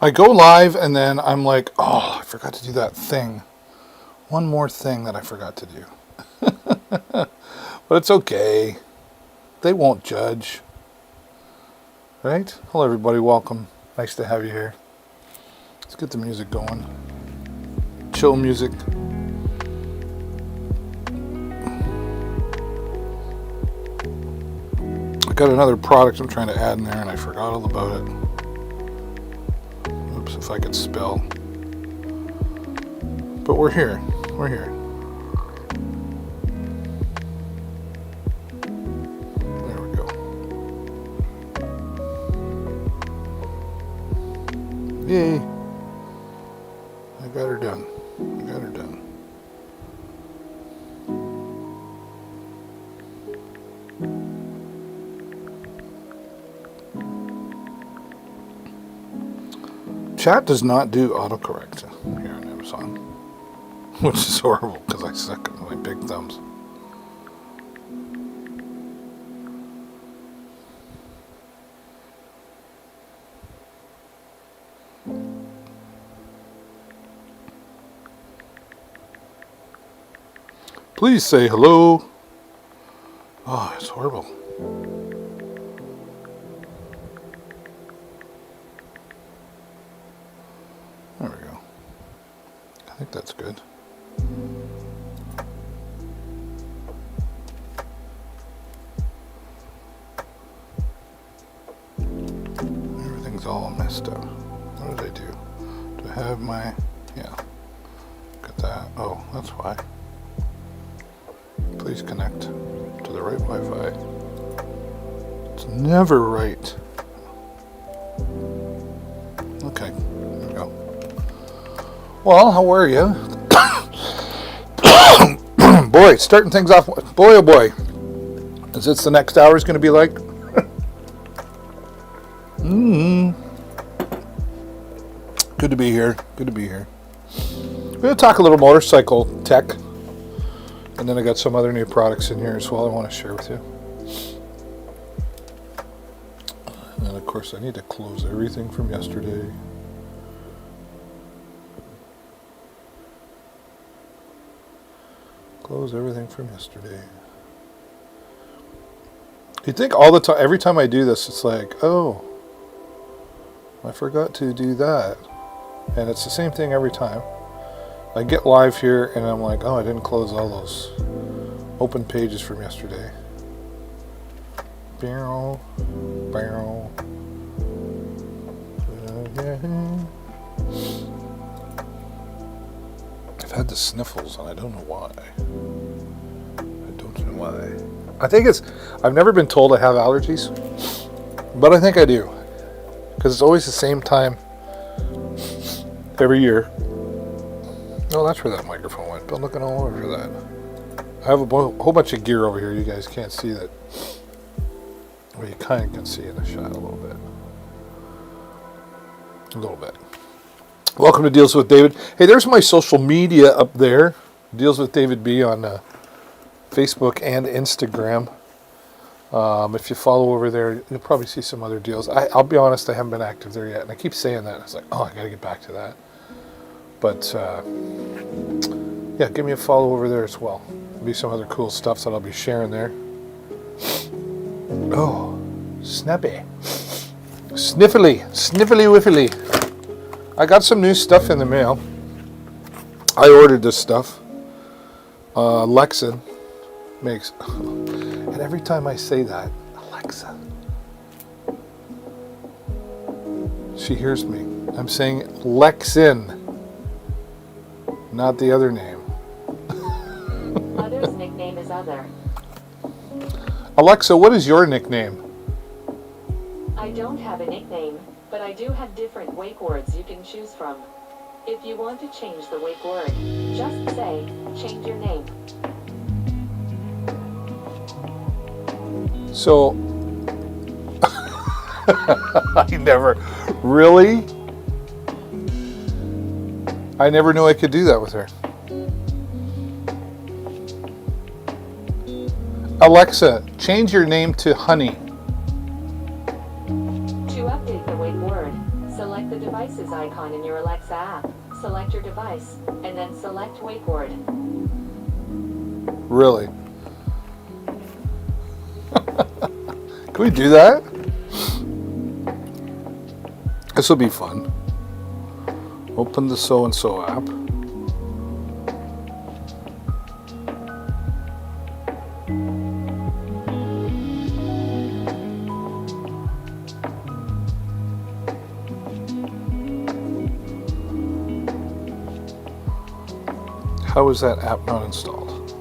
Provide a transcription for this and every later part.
I go live and then I'm like, oh, I forgot to do that thing. One more thing that I forgot to do. But it's okay. They won't judge. Right? Hello, everybody. Welcome. Nice to have you here. Let's get the music going. Chill music. I got another product I'm trying to add in there and I forgot all about it. Oops, if I could spell. But we're here. We're here. There we go. Yay. I got her done. I got her done. Chat does not do autocorrect here on Amazon, which is horrible because I suck at my big thumbs. Please say hello. Oh, it's horrible. There we go. I think that's good. Everything's all messed up. What did I do? Do I have my... Yeah. Look at that. Oh, that's why. Please connect to the right Wi-Fi. It's never right. Okay, there we go. Well, how are you? Boy, starting things off. Boy, oh boy. Is this the next hour is going to be like? Good to be here. Good to be here. We're going to talk a little motorcycle tech. And then I got some other new products in here as well I want to share with you. And then of course I need to close everything from yesterday. Close everything from yesterday. You'd think all the time, every time I do this, it's like, oh, I forgot to do that. And it's the same thing every time. I get live here and I'm like, oh, I didn't close all those open pages from yesterday. Barrel, barrel. I've had the sniffles and I don't know why. I don't know why. I think it's, I've never been told I have allergies, but I think I do. Because it's always the same time every year. Oh, that's where that microphone went. Been looking all over for that. I have a whole bunch of gear over here. You guys can't see that. Well, you kind of can see in the shot a little bit. A little bit. Welcome to Deals with David. Hey, there's my social media up there. Deals with David B on Facebook and Instagram. If you follow over there, you'll probably see some other deals. I'll be honest, I haven't been active there yet. And I keep saying that. I was like, oh, I got to get back to that. But, yeah, give me a follow over there as well. There'll be some other cool stuff that I'll be sharing there. Oh, snappy. Sniffly whiffly. I got some new stuff in the mail. I ordered this stuff. Alexa makes... And every time I say that, Alexa, she hears me. I'm saying Lexin. Not the other name. Other's nickname is Other. Alexa, what is your nickname? I don't have a nickname, but I do have different wake words you can choose from. If you want to change the wake word, just say, change your name. So, I never, really? I never knew I could do that with her. Alexa, change your name to Honey. To update the wake word, Select the devices icon in your Alexa app. Select your device, and then select wake word. Really? Can we do that? This will be fun. Open the so-and-so app. How is that app not installed?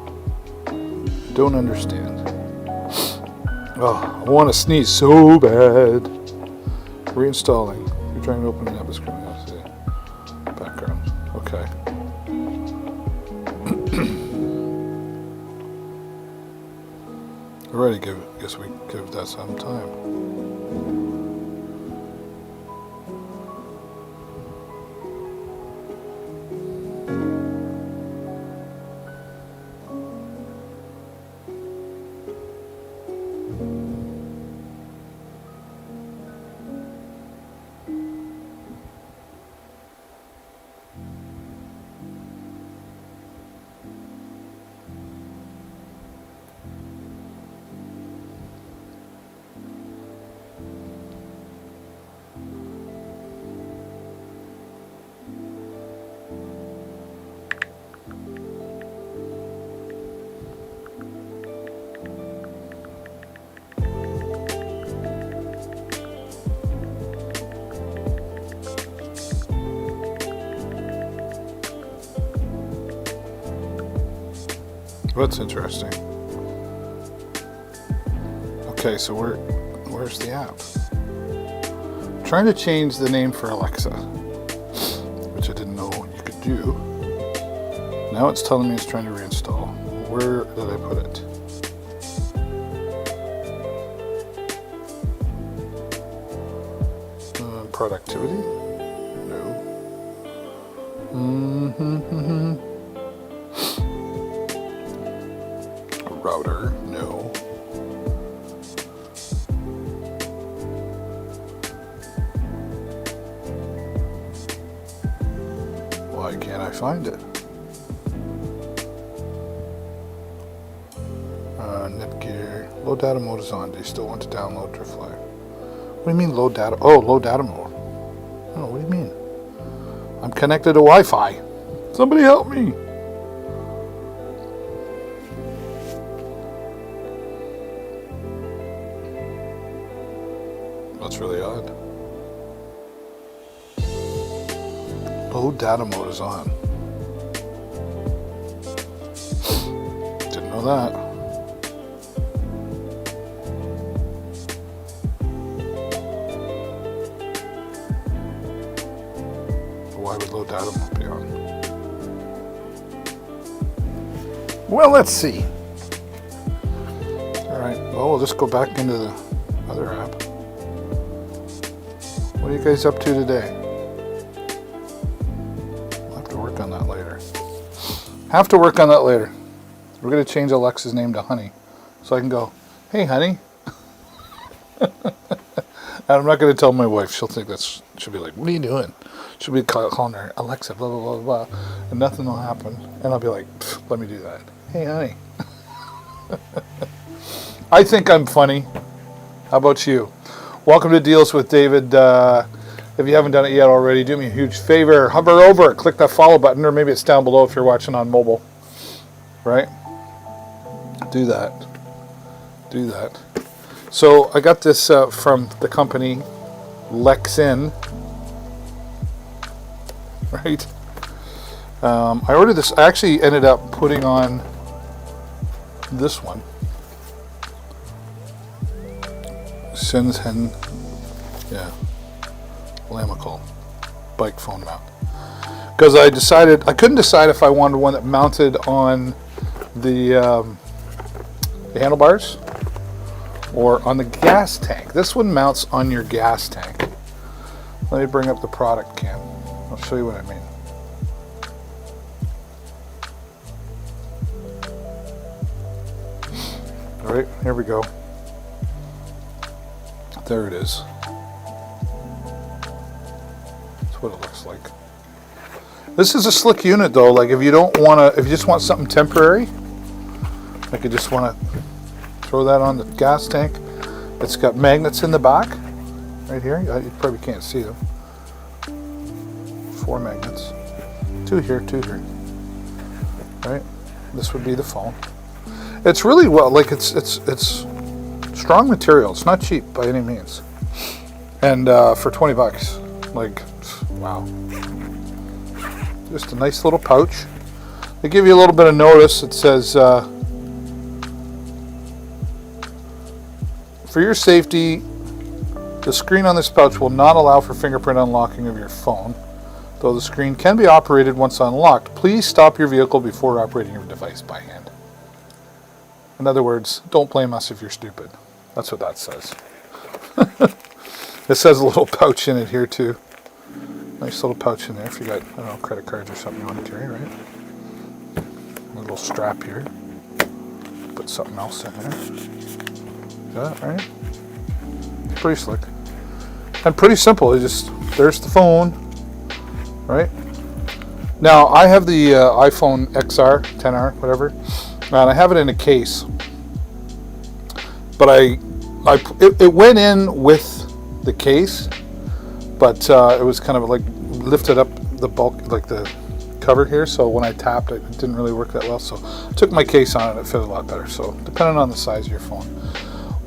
Don't understand. Oh, I want to sneeze so bad. Reinstalling. You're trying to open an app. It's coming out. See. Background. Okay. Alrighty, guess we give that some time. That's interesting. Okay, so where's the app? I'm trying to change the name for Alexa, which I didn't know you could do. Now it's telling me it's trying to reinstall. Where did I put it? Productivity? No. Router? No. Why can't I find it? Netgear. Low data mode is on. Do you still want to download Driftfly? What do you mean low data? Oh, low data mode. Oh, what do you mean? I'm connected to Wi-Fi. Somebody help me. That's really odd. Low data mode is on. Didn't know that. Why would low data mode be on? Well, let's see. Alright, well, we'll just go back into the other app. What are you guys up to today? We'll have to work on that later. We're going to change Alexa's name to Honey. So I can go, hey, Honey. And I'm not going to tell my wife. She'll think she'll be like, what are you doing? She'll be calling her Alexa, blah, blah, blah, blah. And nothing will happen. And I'll be like, let me do that. Hey, Honey. I think I'm funny. How about you? Welcome to Deals with David. If you haven't done it yet already, do me a huge favor. Hover over it. Click that follow button, or maybe it's down below if you're watching on mobile. Right? Do that. So I got this from the company Lexin. Right? I ordered this. I actually ended up putting on this one. Shenzhen, yeah, Lamical bike phone mount. Because I couldn't decide if I wanted one that mounted on the handlebars or on the gas tank. This one mounts on your gas tank. Let me bring up the product can. I'll show you what I mean. All right, here we go. There it is. That's what it looks like. This is a slick unit though. Like if you don't want to, if you just want something temporary, like you just want to throw that on the gas tank. It's got magnets in the back, right here. You probably can't see them. 4 magnets. 2 here, 2 here. Right? This would be the phone. It's really well, like it's strong material. It's not cheap by any means. And for 20 bucks, like, wow. Just a nice little pouch. They give you a little bit of notice. It says, for your safety, the screen on this pouch will not allow for fingerprint unlocking of your phone. Though the screen can be operated once unlocked, please stop your vehicle before operating your device by hand. In other words, don't blame us if you're stupid. That's what that says. It says a little pouch in it here too. Nice little pouch in there if you got, I don't know, credit cards or something you want to carry, right? A little strap here. Put something else in there. Got it, right? Pretty slick. And pretty simple. There's the phone, right? Now, I have the iPhone XR, 10R, whatever, and I have it in a case. But it went in with the case, but it was kind of like lifted up the bulk, like the cover here, so when I tapped it didn't really work that well, so I took my case on and it fit a lot better. So depending on the size of your phone,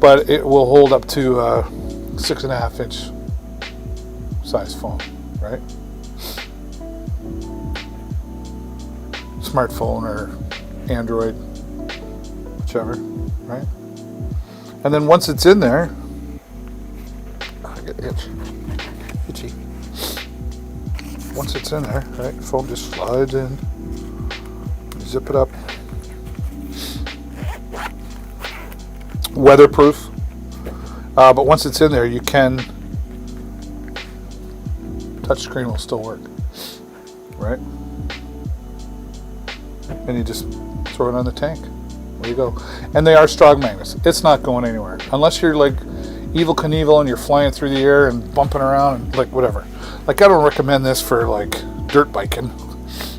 but it will hold up to 6.5 inch size phone, right? Smartphone or Android, whichever, right? And then once it's in there, I get itchy. Once it's in there, right, the phone just slides in, zip it up. Weatherproof, but once it's in there, you can, touchscreen will still work, right? And you just throw it on the tank. There you go. And they are strong magnets. It's not going anywhere unless you're like Evel Knievel and you're flying through the air and bumping around and like whatever. Like I don't recommend this for like dirt biking,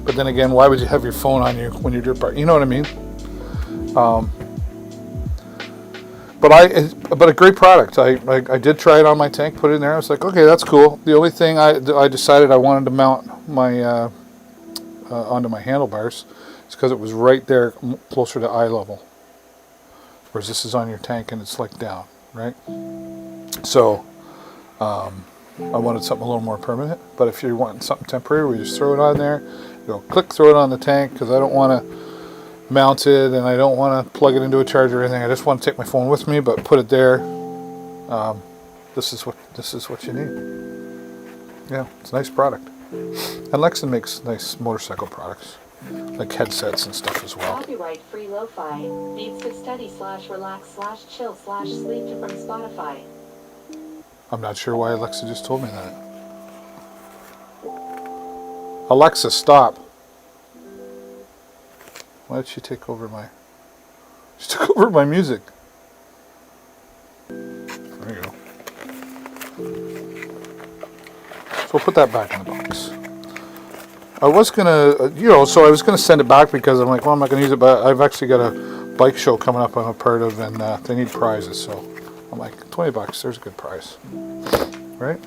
but then again, why would you have your phone on you when you're dirt biking? You know what I mean? But a great product. I did try it on my tank, put it in there. I was like, okay, that's cool. The only thing I decided I wanted to mount my onto my handlebars is because it was right there, closer to eye level. Whereas this is on your tank and it's like down, right? So I wanted something a little more permanent. But if you're wanting something temporary, we just throw it on there. You go click, throw it on the tank because I don't want to mount it and I don't want to plug it into a charger or anything. I just want to take my phone with me, but put it there. This is what you need. Yeah, it's a nice product. And Lexan makes nice motorcycle products, like headsets and stuff as well. Copyright free lo-fi, beats to study / relax / chill / sleep from Spotify. I'm not sure why Alexa just told me that. Alexa, stop. Why did she take over my... She took over my music. There you go. So we'll put that back in the box. I was gonna, so I was gonna send it back because I'm like, well, I'm not gonna use it, but I've actually got a bike show coming up I'm a part of, and they need prizes, so I'm like, $20, there's a good prize. Right?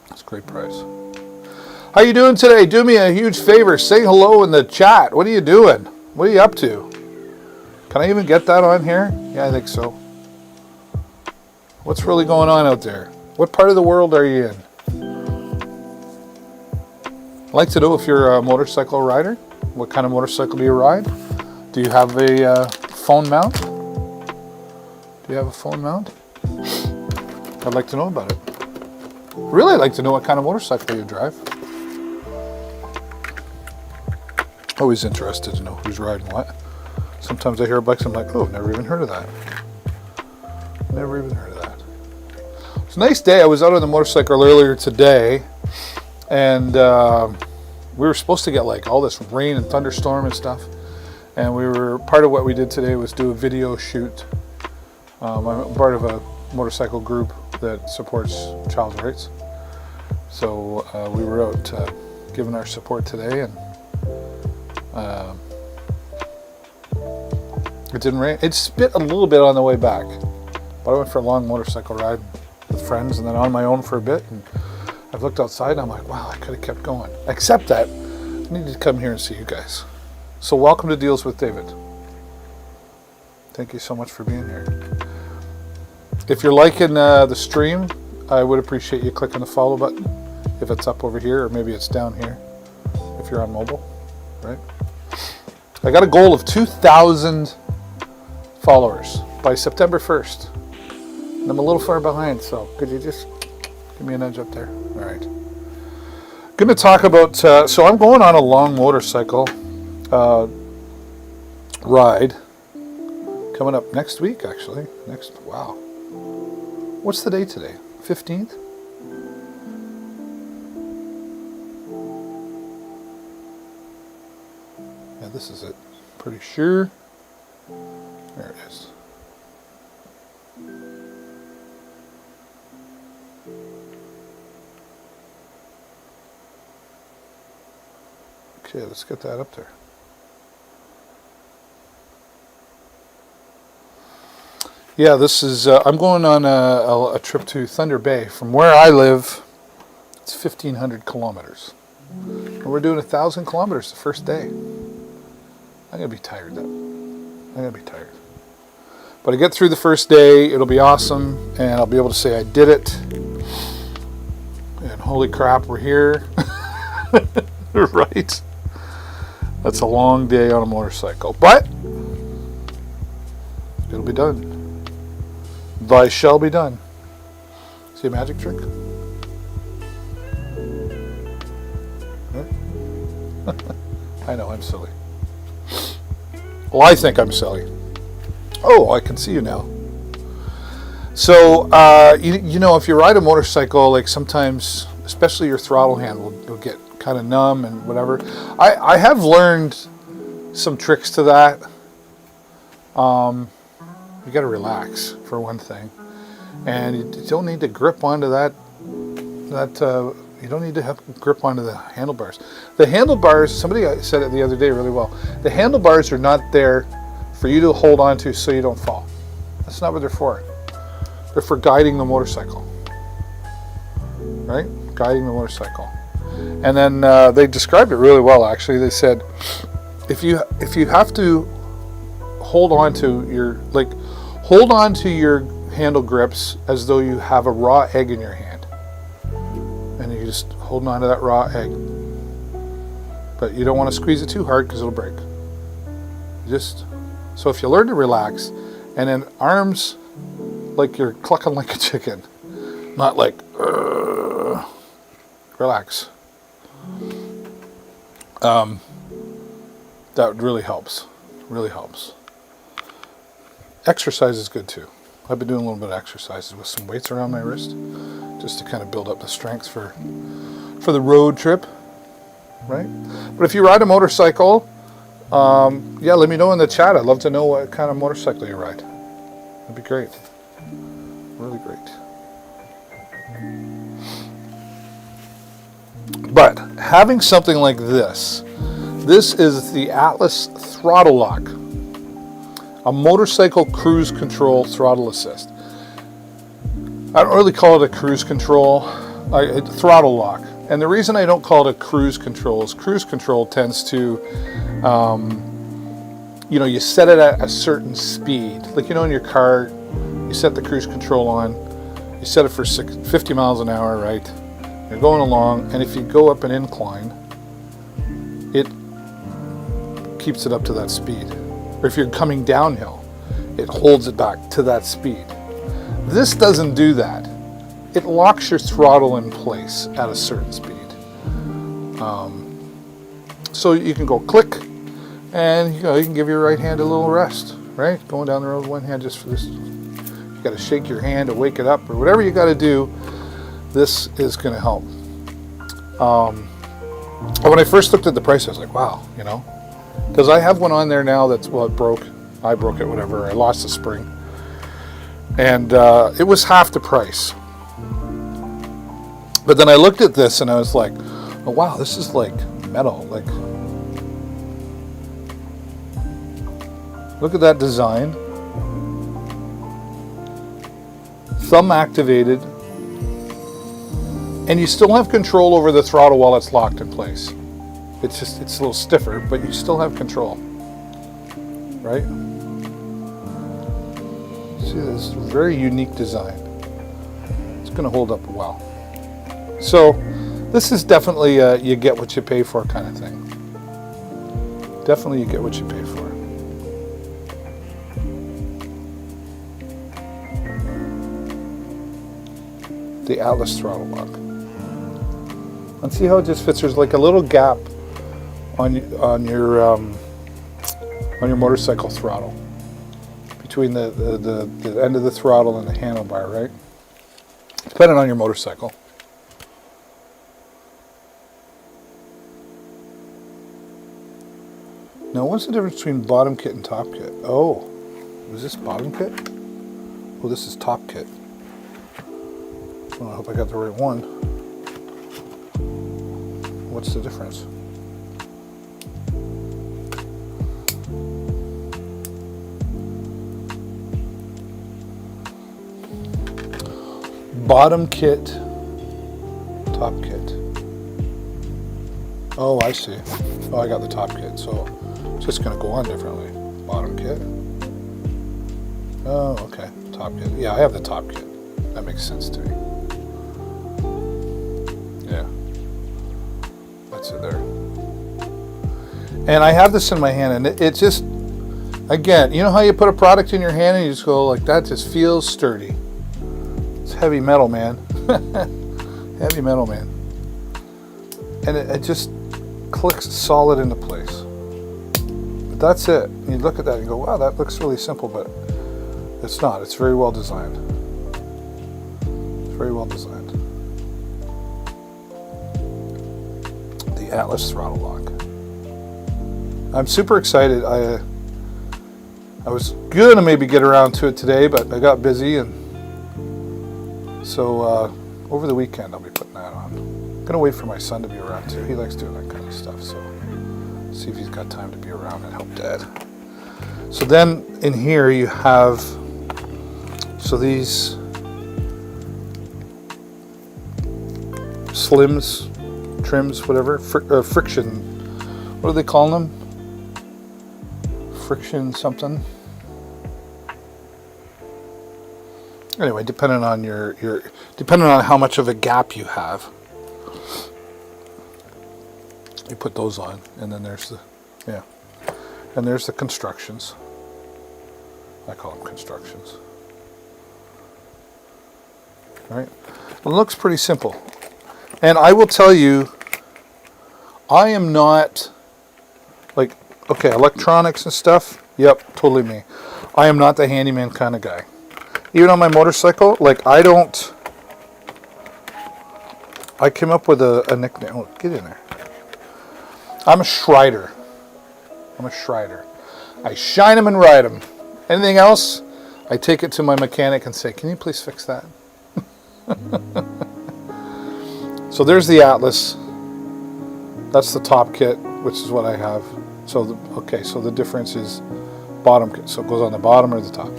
That's a great prize. How you doing today? Do me a huge favor. Say hello in the chat. What are you doing? What are you up to? Can I even get that on here? Yeah, I think so. What's really going on out there? What part of the world are you in? I'd like to know if you're a motorcycle rider. What kind of motorcycle do you ride? Do you have a phone mount? Do you have a phone mount? I'd like to know about it. Really, I'd like to know what kind of motorcycle you drive. Always interested to know who's riding what. Sometimes I hear bikes, I'm like, oh, I've never even heard of that. Never even heard of that. It's a nice day. I was out on the motorcycle earlier today, and we were supposed to get like all this rain and thunderstorm and stuff. And part of what we did today was do a video shoot. I'm part of a motorcycle group that supports child's rights. So we were out giving our support today, and it didn't rain. It spit a little bit on the way back, but I went for a long motorcycle ride with friends and then on my own for a bit, and I've looked outside and I'm like, wow, I could have kept going. Except that I needed to come here and see you guys. So welcome to Deals with David. Thank you so much for being here. If you're liking the stream, I would appreciate you clicking the follow button if it's up over here, or maybe it's down here if you're on mobile, right? I got a goal of 2,000 followers by September 1st. And I'm a little far behind, so could you just give me a nudge up there? All right. Going to talk about, so I'm going on a long motorcycle ride coming up next week, actually. Wow. What's the date today? 15th? Yeah, this is it. Pretty sure. There it is. Okay, let's get that up there. Yeah, this is, I'm going on a trip to Thunder Bay. From where I live, it's 1,500 kilometers. And we're doing 1,000 kilometers the first day. I'm going to be tired though. I'm going to be tired. But I get through the first day, it'll be awesome, and I'll be able to say I did it. And holy crap, we're here. Right? That's a long day on a motorcycle. But it'll be done. Thy shall be done. See a magic trick? Huh? I know, I'm silly. Well, I think I'm silly. Oh, I can see you now. So, you know, if you ride a motorcycle, like sometimes, especially your throttle hand will get kind of numb and whatever. I have learned some tricks to that. You got to relax for one thing, and you don't need to grip onto that. You don't need to have grip onto the handlebars. The handlebars. Somebody said it the other day really well. The handlebars are not there for you to hold on to so you don't fall. That's not what they're for. They're for guiding the motorcycle, right? Guiding the motorcycle. And then they described it really well. Actually, they said if you have to hold on to your handle grips as though you have a raw egg in your hand, and you're just holding on to that raw egg. But you don't want to squeeze it too hard because it'll break. So if you learn to relax, and then arms like you're clucking like a chicken, not like relax. That really helps. Really helps. Exercise is good too. I've been doing a little bit of exercises with some weights around my wrist, just to kind of build up the strength for the road trip, right? But if you ride a motorcycle, yeah, let me know in the chat. I'd love to know what kind of motorcycle you ride. That'd be great. Really great. But having something like this is the Atlas Throttle Lock, a motorcycle cruise control throttle assist. I don't really call it a cruise control, throttle lock. And the reason I don't call it a cruise control is cruise control tends to, you set it at a certain speed. Like, in your car, you set the cruise control on, you set it for 50 miles an hour, right? You're going along, and if you go up an incline, it keeps it up to that speed. Or if you're coming downhill, it holds it back to that speed. This doesn't do that. It locks your throttle in place at a certain speed. So you can go click, and you can give your right hand a little rest, right? Going down the road with one hand just for this. You got to shake your hand to wake it up, or whatever you got to do. This is going to help. When I first looked at the price, I was like, wow, because I have one on there now that's, it broke. I broke it, whatever. I lost the spring. And it was half the price. But then I looked at this and I was like, oh wow, this is like metal. Like, look at that design. Thumb activated. And you still have control over the throttle while it's locked in place. It's a little stiffer, but you still have control. Right? See this very unique design. It's going to hold up well. So this is definitely a you get what you pay for kind of thing. Definitely you get what you pay for. The Atlas throttle lock. And see how it just fits. There's like a little gap on your motorcycle throttle between the end of the throttle and the handlebar, right? Depending on your motorcycle. Now, what's the difference between bottom kit and top kit? Oh, was this bottom kit? Oh, this is top kit. Oh, I hope I got the right one. What's the difference? Bottom kit, top kit. Oh, I see. Oh, I got the top kit, so it's just going to go on differently. Bottom kit. Oh, okay. Top kit. Yeah, I have the top kit. That makes sense to me. Yeah. That's it there. And I have this in my hand, and it just, again, you know how you put a product in your hand and you just go like that, just feels sturdy. It's heavy metal, man. Heavy metal, man. And it just clicks solid into place. But that's it. You look at that and go, wow, that looks really simple, but it's not. It's very well designed. It's very well designed. The Atlas throttle lock. I'm super excited. I was gonna maybe get around to it today, but I got busy, and so over the weekend I'll be putting that on. I'm gonna wait for my son to be around too. He likes doing that kind of stuff, so see if he's got time to be around and help Dad. So then in here you have, so these slims, trims, whatever, friction, what are they calling them? Friction something. Anyway, depending on depending on how much of a gap you have, you put those on, and then there's and there's the constructions. I call them constructions. All right, it looks pretty simple, and I will tell you, I am not like, okay, electronics and stuff. Yep, totally me. I am not the handyman kind of guy. Even on my motorcycle, like I came up with a nickname. Oh, get in there. I'm a Schrider. I shine them and ride them. Anything else, I take it to my mechanic and say, can you please fix that? So there's the Atlas. That's the top kit, which is what I have. So, so the difference is bottom kit. So it goes on the bottom or the top.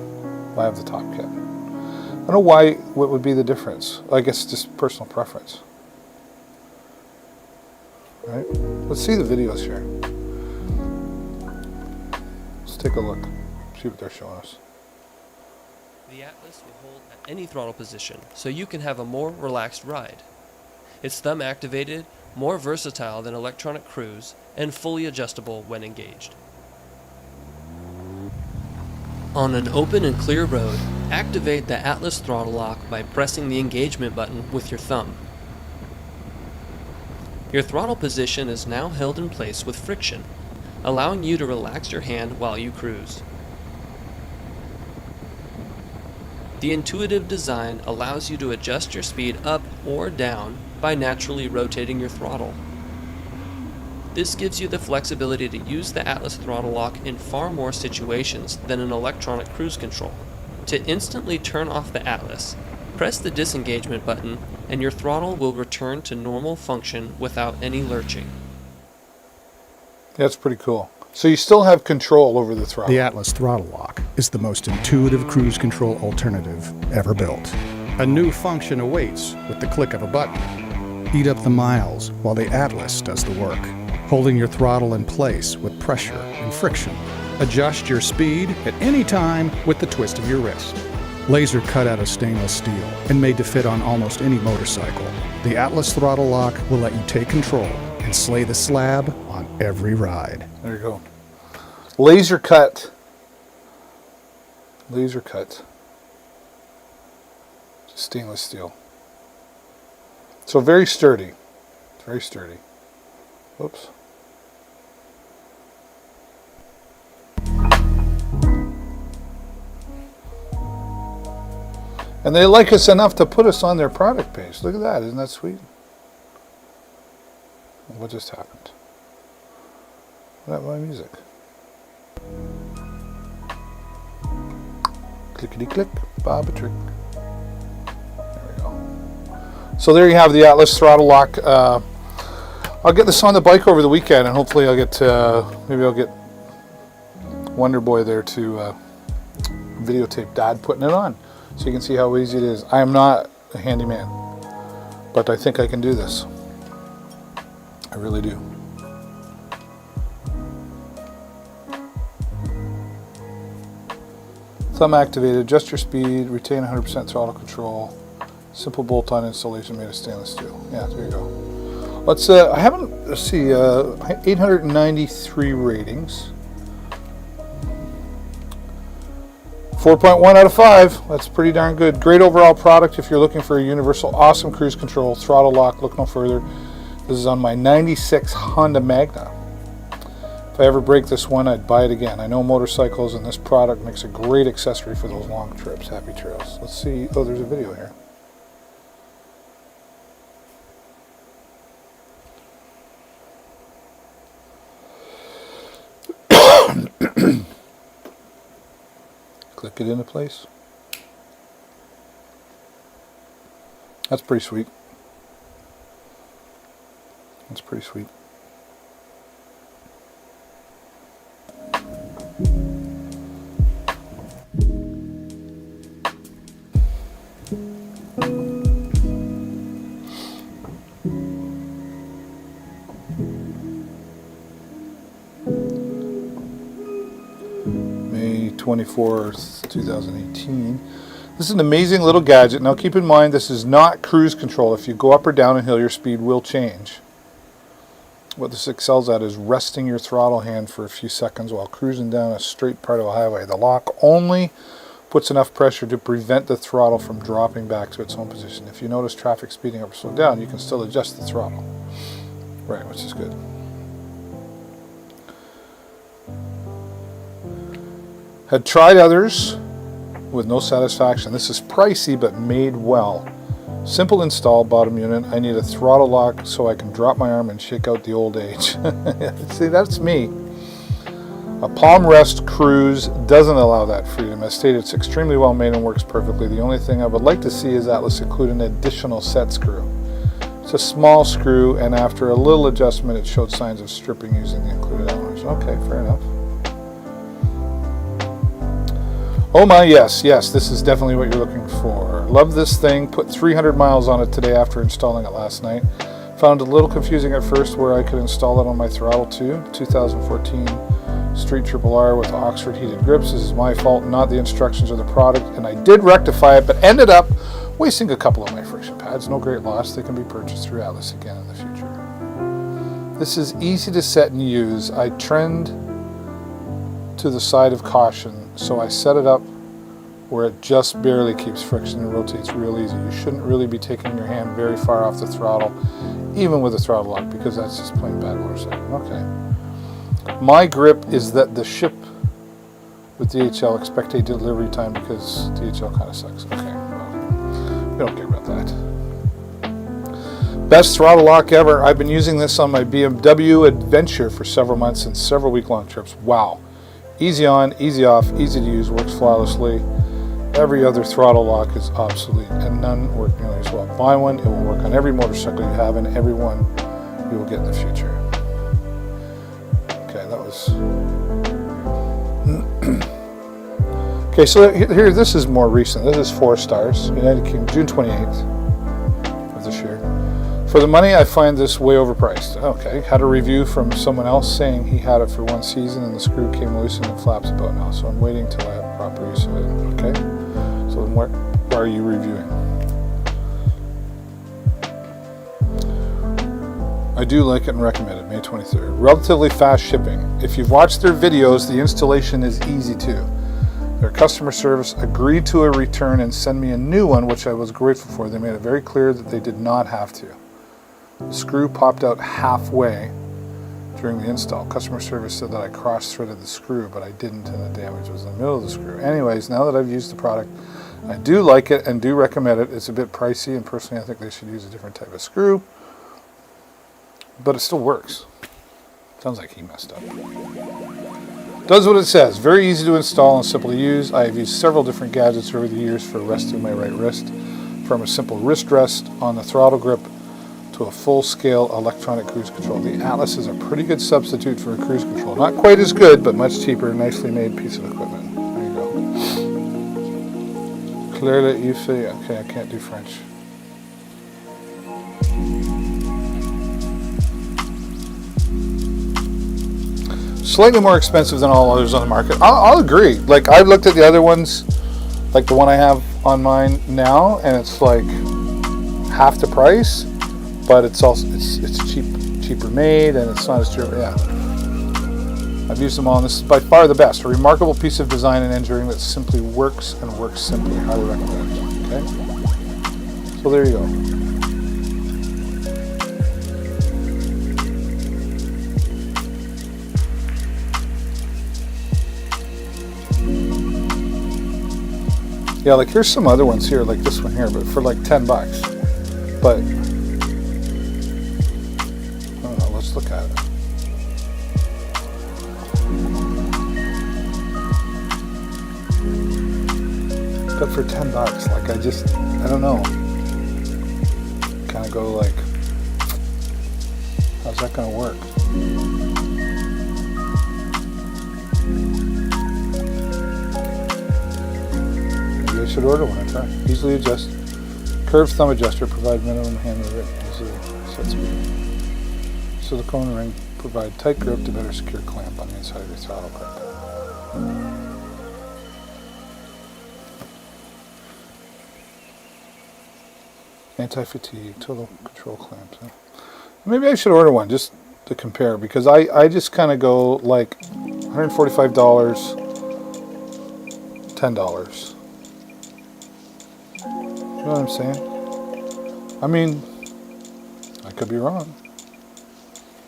I have the top kit. I don't know what would be the difference. I guess just personal preference. Right? Let's see the videos here. Let's take a look. See what they're showing us. The Atlas will hold at any throttle position, so you can have a more relaxed ride. It's thumb activated, more versatile than electronic cruise, and fully adjustable when engaged. On an open and clear road, activate the Atlas throttle lock by pressing the engagement button with your thumb. Your throttle position is now held in place with friction, allowing you to relax your hand while you cruise. The intuitive design allows you to adjust your speed up or down by naturally rotating your throttle. This gives you the flexibility to use the Atlas throttle lock in far more situations than an electronic cruise control. To instantly turn off the Atlas, press the disengagement button and your throttle will return to normal function without any lurching. That's pretty cool. So you still have control over the throttle. The Atlas Throttle Lock is the most intuitive cruise control alternative ever built. A new function awaits with the click of a button. Eat up the miles while the Atlas does the work, holding your throttle in place with pressure and friction. Adjust your speed at any time with the twist of your wrist. Laser cut out of stainless steel and made to fit on almost any motorcycle. The Atlas Throttle Lock will let you take control and slay the slab on every ride. There you go. Laser cut. Laser cut. Stainless steel. So very sturdy. It's very sturdy. Whoops. And they like us enough to put us on their product page. Look at that. Isn't that sweet? What just happened? What happened to my music? Clickety click, bob a trick. There we go. So there you have the Atlas Throttle Lock. I'll get this on the bike over the weekend, and hopefully I'll get maybe I'll get Wonder Boy there to videotape Dad putting it on, so you can see how easy it is. I am not a handyman, but I think I can do this. I really do. Thumb activated, adjust your speed, retain 100% throttle control. Simple bolt-on installation made of stainless steel. Yeah, there you go. Let's I haven't, let's see, 893 ratings. 4.1 out of 5. That's pretty darn good. Great overall product if you're looking for a universal awesome cruise control throttle lock. Look no further. This is on my 96 Honda Magna. If I ever break this one, I'd buy it again. I know motorcycles, and this product makes a great accessory for those long trips. Happy trails. Let's see. Oh, there's a video here. Click it into place. That's pretty sweet. That's pretty sweet. May 24th, 2018. This is an amazing little gadget. Now keep in mind, this is not cruise control. If you go up or down a hill, your speed will change. What this excels at is resting your throttle hand for a few seconds while cruising down a straight part of a highway. The lock only puts enough pressure to prevent the throttle from dropping back to its home position. If you notice traffic speeding up or slow down, you can still adjust the throttle. Right, which is good. Had tried others with no satisfaction. This is pricey but made well. Simple install, bottom unit. I need a throttle lock so I can drop my arm and shake out the old age. See, that's me. A palm rest cruise doesn't allow that freedom. As stated, it's extremely well made and works perfectly. The only thing I would like to see is Atlas include an additional set screw. It's a small screw, and after a little adjustment it showed signs of stripping using the included elements. Okay, fair enough. Oh my, yes, this is definitely what you're looking for. Love this thing. Put 300 miles on it today after installing it last night. Found it a little confusing at first where I could install it on my throttle too. 2014 Street Triple R with Oxford heated grips. This is my fault, not the instructions or the product, and I did rectify it, but ended up wasting a couple of my friction pads. No great loss. They can be purchased through Atlas again in the future. This is easy to set and use. I trend to the side of caution, so I set it up where it just barely keeps friction and rotates real easy. You shouldn't really be taking your hand very far off the throttle, even with a throttle lock, because that's just plain bad motorcycle. Okay. My grip is that the ship with DHL expect a delivery time because DHL kind of sucks. Okay, well, we don't care about that. Best throttle lock ever. I've been using this on my BMW Adventure for several months and several week-long trips. Wow. Easy on, easy off, easy to use, works flawlessly. Every other throttle lock is obsolete and none work nearly as well. Buy one, it will work on every motorcycle you have and every one you will get in the future. Okay, that was... Okay, so here, this is more recent. This is 4 stars, United Kingdom, June 28th of this year. For the money, I find this way overpriced. Okay, had a review from someone else saying he had it for 1 season and the screw came loose and it flaps about now. So I'm waiting till I have proper use of it. Okay, so then what are you reviewing? I do like it and recommend it, May 23rd. Relatively fast shipping. If you've watched their videos, the installation is easy too. Their customer service agreed to a return and send me a new one, which I was grateful for. They made it very clear that they did not have to. The screw popped out halfway during the install. Customer service said that I cross-threaded the screw, but I didn't, and the damage was in the middle of the screw. Anyways, now that I've used the product, I do like it and do recommend it. It's a bit pricey, and personally I think they should use a different type of screw, but it still works. Sounds like he messed up. Does what it says. Very easy to install and simple to use. I have used several different gadgets over the years for resting my right wrist, from a simple wrist rest on the throttle grip to a full-scale electronic cruise control. The Atlas is a pretty good substitute for a cruise control. Not quite as good, but much cheaper, nicely made piece of equipment. There you go. Clearly, you say, okay, I can't do French. Slightly more expensive than all others on the market. I'll agree. Like, I've looked at the other ones, like the one I have on mine now, and it's like half the price, but it's also it's cheaper made, and it's not as durable. Yeah, I've used them all, and this is by far the best. A remarkable piece of design and engineering that simply works and works simply. Highly recommend it. Okay, so there you go. Yeah, like here's some other ones here, like this one here, but for like $10. But, I don't know, let's look at it. But for $10, like I don't know. Kind of go like, how's that gonna work? I should order one. I try. Easily adjust. Curved thumb adjuster provide minimum hand movement. Easily set speed. Silicone ring provide tight grip to better secure clamp on the inside of your throttle grip. Anti-fatigue total control clamps. Huh? Maybe I should order one just to compare, because I just kind of go like $145, $10. You know what I'm saying? I mean, I could be wrong.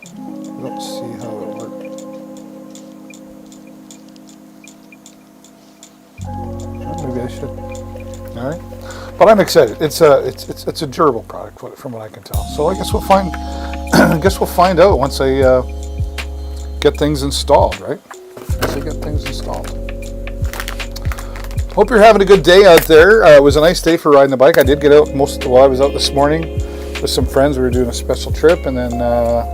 I don't see how it works. Maybe I should. All right, but I'm excited. It's a durable product from what I can tell. So I guess we'll find. I guess we'll find out once I get things installed. Right? Once I get things installed. Hope you're having a good day out there. It was a nice day for riding the bike. I did get out I was out this morning with some friends. We were doing a special trip, and then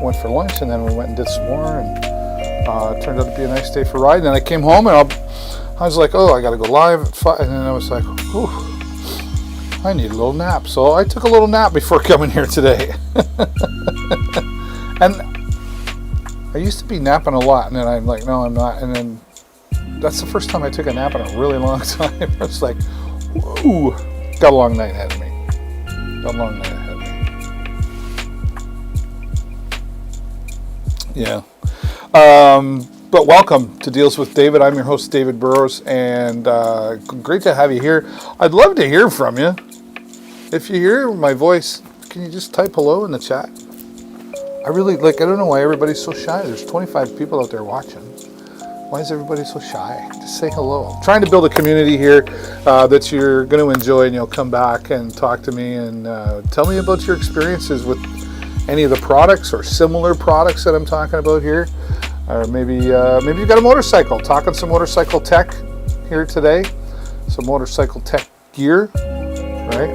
went for lunch, and then we went and did some more, and it turned out to be a nice day for riding. And I came home, and I was like, oh, I got to go live at 5, and then I was like, ooh, I need a little nap. So I took a little nap before coming here today. And I used to be napping a lot, and then I'm like, no, I'm not. And then that's the first time I took a nap in a really long time. I was like, whoa, got a long night ahead of me. Yeah. But welcome to Deals with David. I'm your host, David Burrows, and great to have you here. I'd love to hear from you. If you hear my voice, can you just type hello in the chat? I don't know why everybody's so shy. There's 25 people out there watching. Why is everybody so shy? Just say hello. I'm trying to build a community here that you're going to enjoy, and you'll come back and talk to me and tell me about your experiences with any of the products or similar products that I'm talking about here. Or maybe you've got a motorcycle. Talking some motorcycle tech here today. some motorcycle tech gear, right?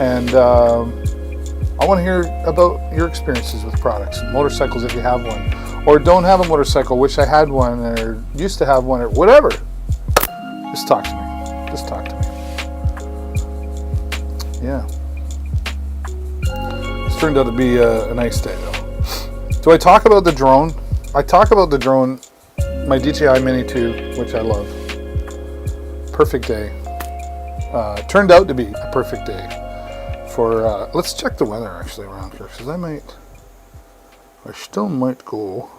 And I want to hear about your experiences with products, motorcycles if you have one, or don't have a motorcycle, wish I had one, or used to have one, or whatever. Just talk to me. Just talk to me. Yeah. It's turned out to be a nice day, though. Do I talk about the drone? I talk about the drone, my DJI Mini 2, which I love. Perfect day. Turned out to be a perfect day for, let's check the weather actually around here, because I still might go.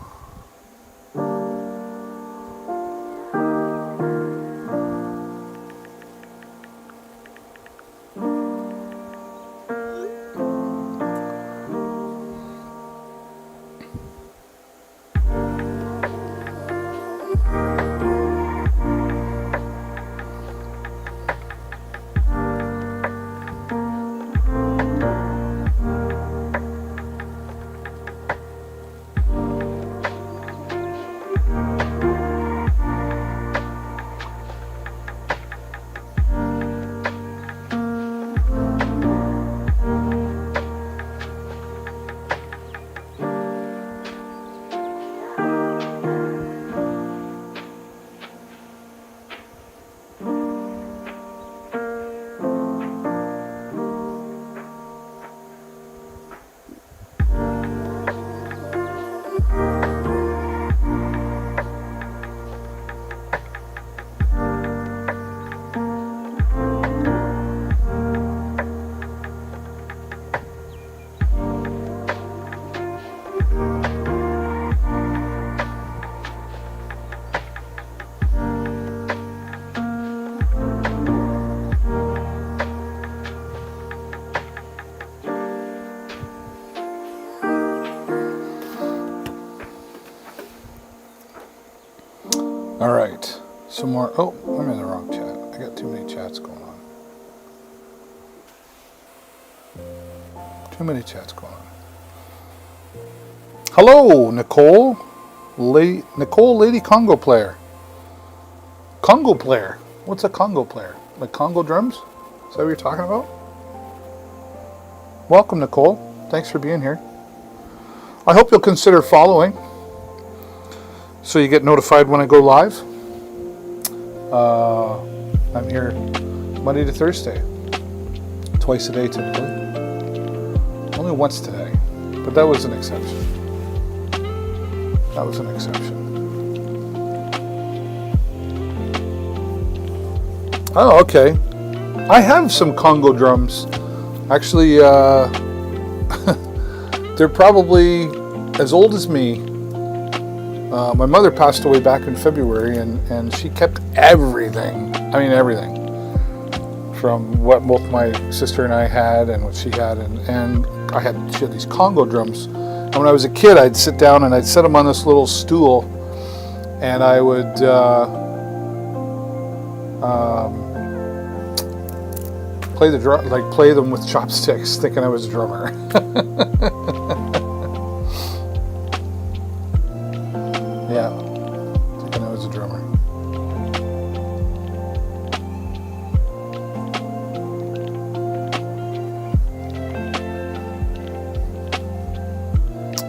All right, some more. Oh, I'm in the wrong chat. I got too many chats going on. Too many chats going on. Hello, Nicole. Nicole, Lady Congo player. Congo player. What's a Congo player? Like Congo drums? Is that what you're talking about? Welcome, Nicole. Thanks for being here. I hope you'll consider following, so you get notified when I go live. I'm here Monday to Thursday, twice a day typically. Only once today, but that was an exception. That was an exception. Oh, okay. I have some Congo drums. Actually, they're probably as old as me. My mother passed away back in February, and she kept everything. I mean, everything. From what both my sister and I had and what she had. And she had these Congo drums. And when I was a kid, I'd sit down and I'd set them on this little stool. And I would play them with chopsticks, thinking I was a drummer. Yeah, thinking I was a drummer.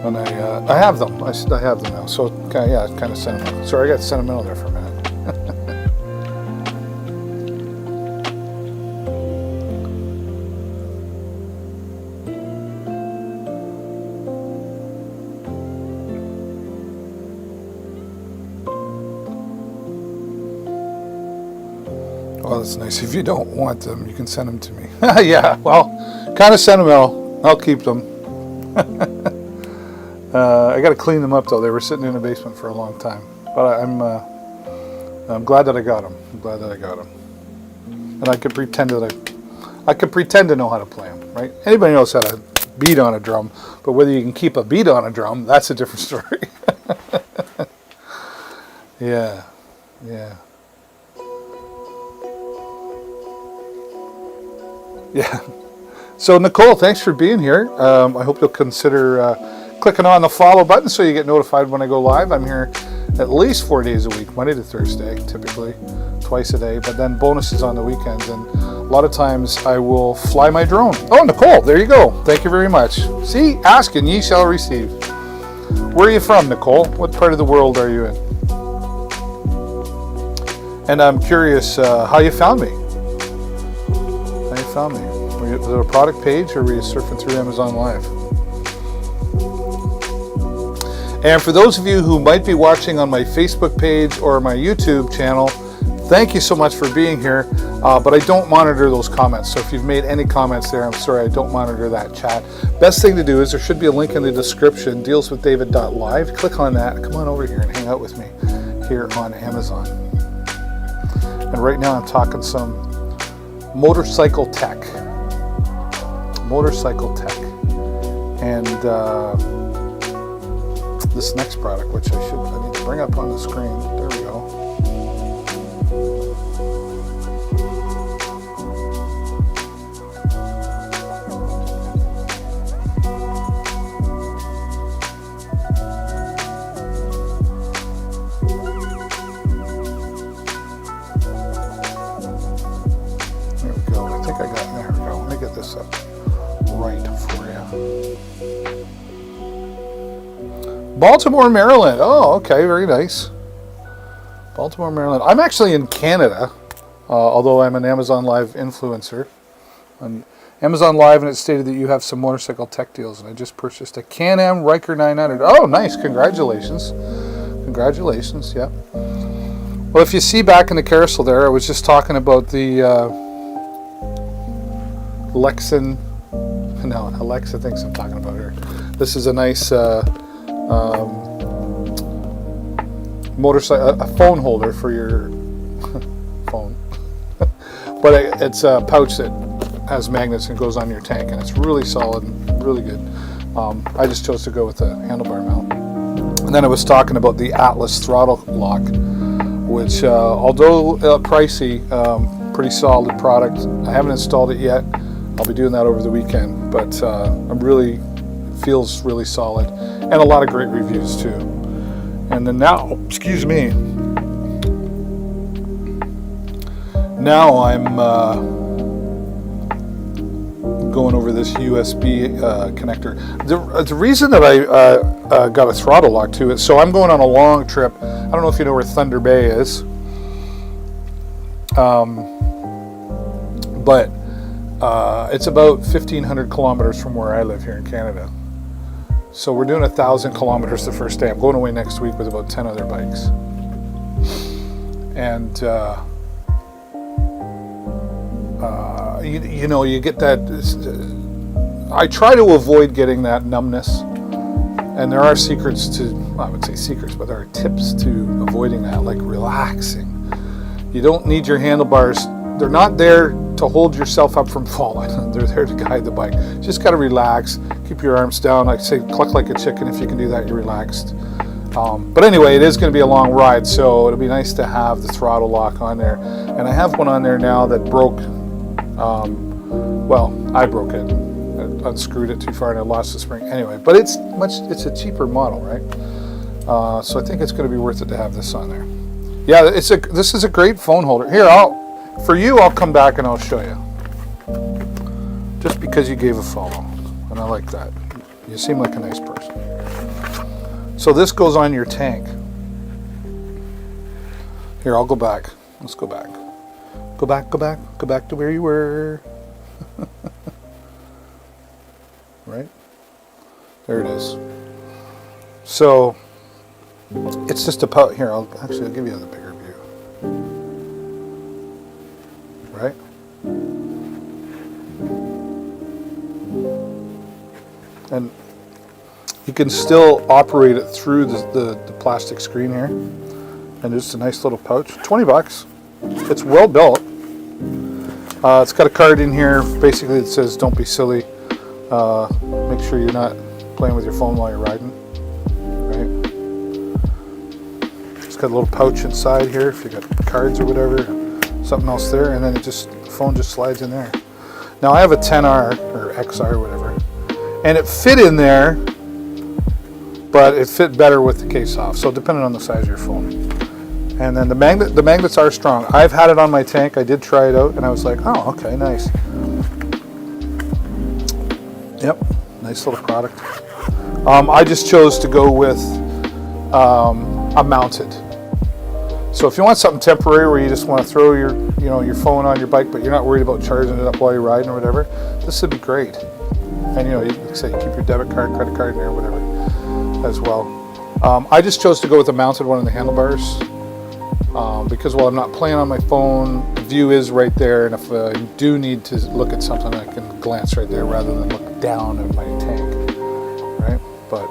And I have them. I have them now. So it's kind of sentimental. Sorry, I got sentimental there for a minute. Oh, that's nice. If you don't want them, you can send them to me. Yeah, well, kind of sentimental. I'll keep them. I got to clean them up though. They were sitting in the basement for a long time. But I'm glad that I got them. I'm glad that I got them. And I could pretend I could pretend to know how to play them, right? Anybody knows how to beat on a drum, but whether you can keep a beat on a drum, that's a different story. Yeah. Yeah. So Nicole, thanks for being here. I hope you'll consider clicking on the follow button so you get notified when I go live. I'm here at least 4 days a week, Monday to Thursday, typically twice a day, but then bonuses on the weekends. And a lot of times I will fly my drone. Oh, Nicole, there you go. Thank you very much. See, ask and ye shall receive. Where are you from, Nicole? What part of the world are you in? And I'm curious how you found me. How you found me? Was it a product page or were you surfing through Amazon Live? And for those of you who might be watching on my Facebook page or my YouTube channel, thank you so much for being here. But I don't monitor those comments. So if you've made any comments there, I'm sorry, I don't monitor that chat. Best thing to do is there should be a link in the description, dealswithdavid.live. Click on that. Come on over here and hang out with me here on Amazon. And right now I'm talking some motorcycle tech. Motorcycle tech. And this next product, which I need to bring up on the screen. There we go. There we go. I think I got, there we go. Let me get this up right for you. Baltimore, Maryland. Oh, okay, very nice. Baltimore, Maryland. I'm actually in Canada, although I'm an Amazon Live influencer. On Amazon Live, and it stated that you have some motorcycle tech deals, and I just purchased a Can-Am Ryker 900. Oh, nice. Congratulations. Congratulations, yeah. Well, if you see back in the carousel there, I was just talking about the Lexan. No, Alexa thinks I'm talking about her. This is a nice motorcycle, a phone holder for your phone. But it's a pouch that has magnets and goes on your tank, and it's really solid and really good. I just chose to go with the handlebar mount. And then I was talking about the Atlas throttle lock, which although pricey, pretty solid product. I haven't installed it yet. I'll be doing that over the weekend, but I'm really, feels really solid, and a lot of great reviews too. And then now, excuse me, now I'm going over this USB connector. The reason that I got a throttle lock to it, so I'm going on a long trip. I don't know if you know where Thunder Bay is, but it's about 1,500 kilometers from where I live here in Canada. So we're doing 1,000 kilometers the first day. I'm going away next week with about 10 other bikes. And you know, you get that. I try to avoid getting that numbness. And there are secrets to, well, I would say secrets, but there are tips to avoiding that, like relaxing. You don't need your handlebars. They're not there to hold yourself up from falling. They're there to guide the bike. Just got to relax, keep your arms down. Like say, cluck like a chicken. If you can do that, you're relaxed. But anyway, it is going to be a long ride, so it'll be nice to have the throttle lock on there. And I have one on there now that broke. Well, I broke it. I unscrewed it too far and I lost the spring. Anyway, but it's a cheaper model, right? So I think it's going to be worth it to have this on there. Yeah, this is a great phone holder. Here, I'll come back and I'll show you. Just because you gave a follow, and I like that. You seem like a nice person. So this goes on your tank. Here, I'll go back. Let's go back. Go back to where you were. Right? There it is. So it's just a here. I'll give you the bigger view. Right? And you can still operate it through the plastic screen here. And it's a nice little pouch. $20. It's well built. It's got a card in here. Basically, it says, "Don't be silly. Make sure you're not playing with your phone while you're riding." Right? It's got a little pouch inside here if you got cards or whatever, something else there, and then the phone just slides in there. Now I have a 10R or XR or whatever, and it fit in there, but it fit better with the case off. So depending on the size of your phone. And then the magnets are strong. I've had it on my tank. I did try it out, and I was like, oh, okay, nice. Yep, nice little product. I just chose to go with a mounted. So if you want something temporary where you just want to throw your phone on your bike, but you're not worried about charging it up while you're riding or whatever, this would be great. And you can say you keep your debit card, credit card in there, whatever, as well. I just chose to go with a mounted one in the handlebars because while I'm not playing on my phone, the view is right there, and if I do need to look at something, I can glance right there rather than look down at my tank, right? But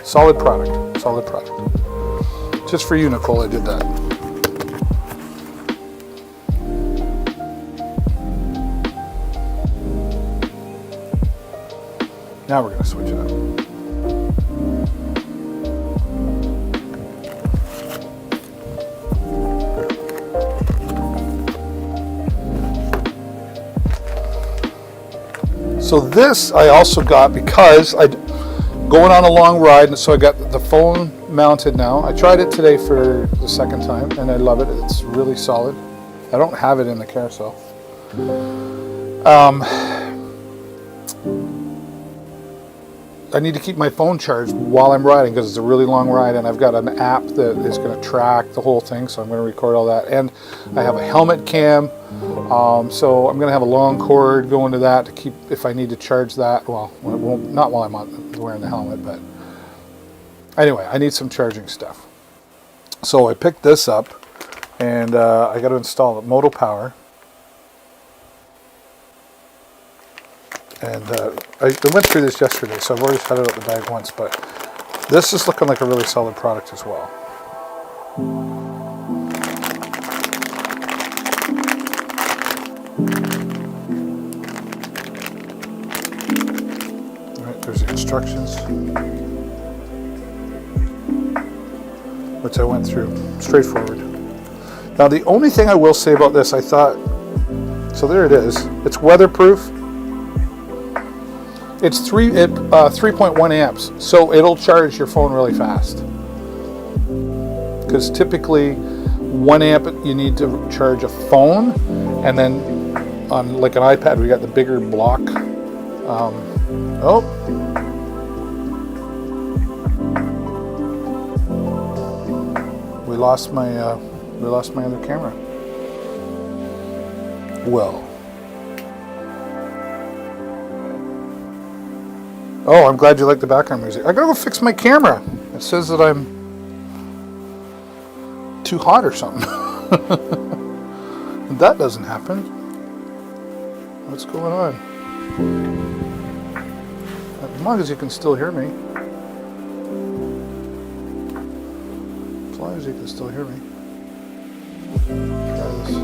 solid product, solid product. Just for you, Nicole, I did that. Now we're going to switch it up. So this I also got because going on a long ride, and so I got the phone mounted now. I tried it today for the second time, and I love it. It's really solid. I don't have it in the carousel. I need to keep my phone charged while I'm riding because it's a really long ride, and I've got an app that is going to track the whole thing, so I'm going to record all that. And I have a helmet cam, so I'm going to have a long cord going to that to keep if I need to charge that. Well, not while I'm wearing the helmet, but anyway, I need some charging stuff. So I picked this up, and I got to install it. Moto Power. And I went through this yesterday, so I've already had it out the bag once, but this is looking like a really solid product as well. Alright, there's the instructions, which I went through. Straightforward. Now the only thing I will say about this, I thought, so there it is. It's weatherproof. It's 3.1 amps, so it'll charge your phone really fast. Because typically, 1 amp you need to charge a phone, and then on like an iPad we got the bigger block. We lost my other camera. Well. Oh, I'm glad you like the background music. I gotta go fix my camera. It says that I'm too hot or something. That doesn't happen. What's going on? As long as you can still hear me. As long as you can still hear me. Try this.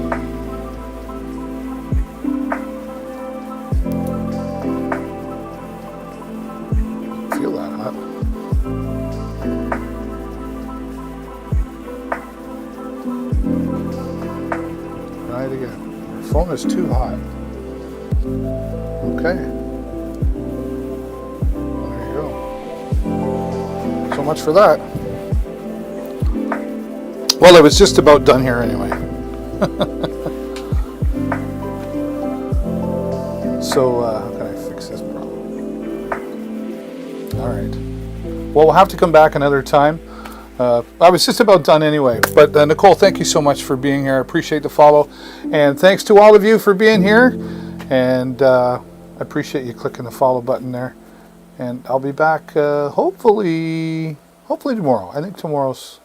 Try it again. Your phone is too hot. Okay. There you go. So much for that. Well, I was just about done here anyway. So, how can I fix this problem? All right. Well, we'll have to come back another time. I was just about done anyway. But Nicole, thank you so much for being here. I appreciate the follow. And thanks to all of you for being here. And I appreciate you clicking the follow button there. And I'll be back hopefully tomorrow. I think tomorrow's,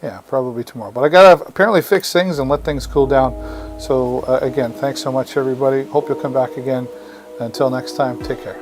yeah, probably tomorrow. But I got to apparently fix things and let things cool down. So again, thanks so much, everybody. Hope you'll come back again. Until next time, take care.